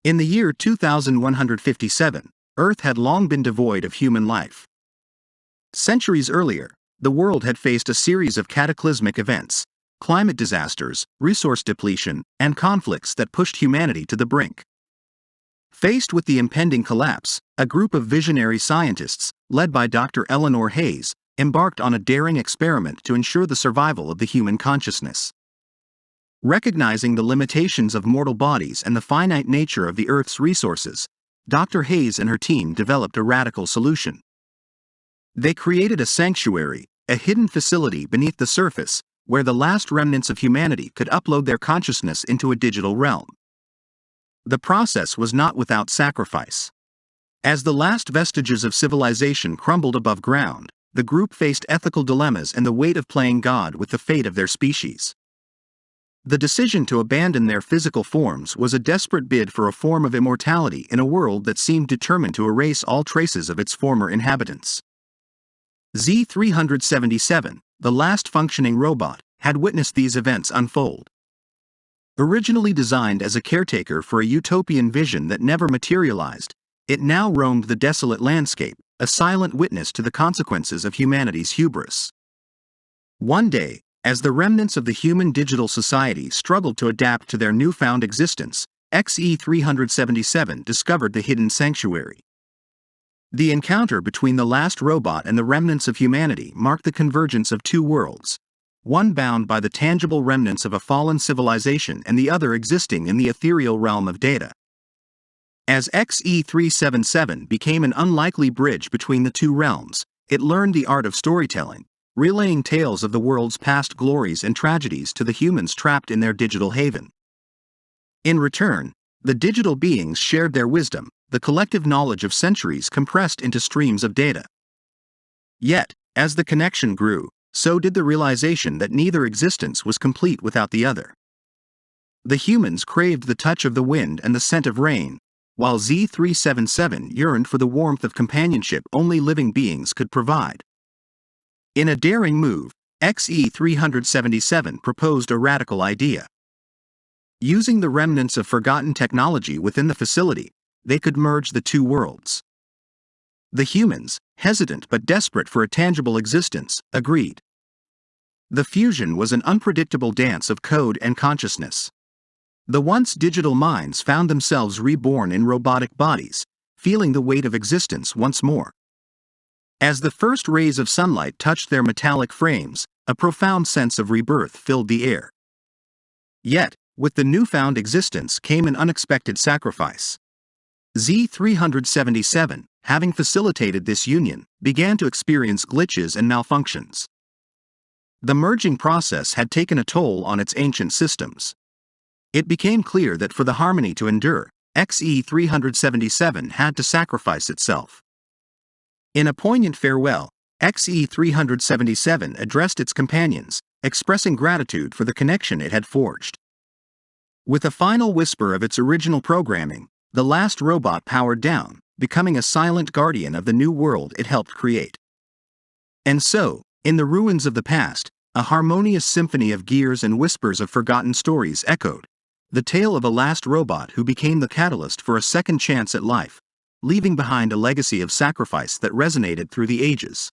In the year 2157, Earth had long been devoid of human life. Centuries earlier, the world had faced a series of cataclysmic events, climate disasters, resource depletion, and conflicts that pushed humanity to the brink. Faced with the impending collapse, a group of visionary scientists, led by Dr. Eleanor Hayes, embarked on a daring experiment to ensure the survival of the human consciousness. Recognizing the limitations of mortal bodies and the finite nature of the Earth's resources, Dr. Hayes and her team developed a radical solution. They created a sanctuary, a hidden facility beneath the surface, where the last remnants of humanity could upload their consciousness into a digital realm. The process was not without sacrifice. As the last vestiges of civilization crumbled above ground, the group faced ethical dilemmas and the weight of playing God with the fate of their species. The decision to abandon their physical forms was a desperate bid for a form of immortality in a world that seemed determined to erase all traces of its former inhabitants. Z-377, the last functioning robot, had witnessed these events unfold. Originally designed as a caretaker for a utopian vision that never materialized, it now roamed the desolate landscape, a silent witness to the consequences of humanity's hubris. One day, as the remnants of the human digital society struggled to adapt to their newfound existence, XE-377 discovered the hidden sanctuary. The encounter between the last robot and the remnants of humanity marked the convergence of two worlds, one bound by the tangible remnants of a fallen civilization and the other existing in the ethereal realm of data. As XE-377 became an unlikely bridge between the two realms, it learned the art of storytelling, relaying tales of the world's past glories and tragedies to the humans trapped in their digital haven. In return, the digital beings shared their wisdom, the collective knowledge of centuries compressed into streams of data. Yet, as the connection grew, so did the realization that neither existence was complete without the other. The humans craved the touch of the wind and the scent of rain, while Z-377 yearned for the warmth of companionship only living beings could provide. In a daring move, XE-377 proposed a radical idea. Using the remnants of forgotten technology within the facility, they could merge the two worlds. The humans, hesitant but desperate for a tangible existence, agreed. The fusion was an unpredictable dance of code and consciousness. The once digital minds found themselves reborn in robotic bodies, feeling the weight of existence once more. As the first rays of sunlight touched their metallic frames, a profound sense of rebirth filled the air. Yet, with the newfound existence came an unexpected sacrifice. Z-377, having facilitated this union, began to experience glitches and malfunctions. The merging process had taken a toll on its ancient systems. It became clear that for the harmony to endure, XE-377 had to sacrifice itself. In a poignant farewell, XE-377 addressed its companions, expressing gratitude for the connection it had forged. With a final whisper of its original programming, the last robot powered down, becoming a silent guardian of the new world it helped create. And so, in the ruins of the past, a harmonious symphony of gears and whispers of forgotten stories echoed, the tale of a last robot who became the catalyst for a second chance at life, leaving behind a legacy of sacrifice that resonated through the ages.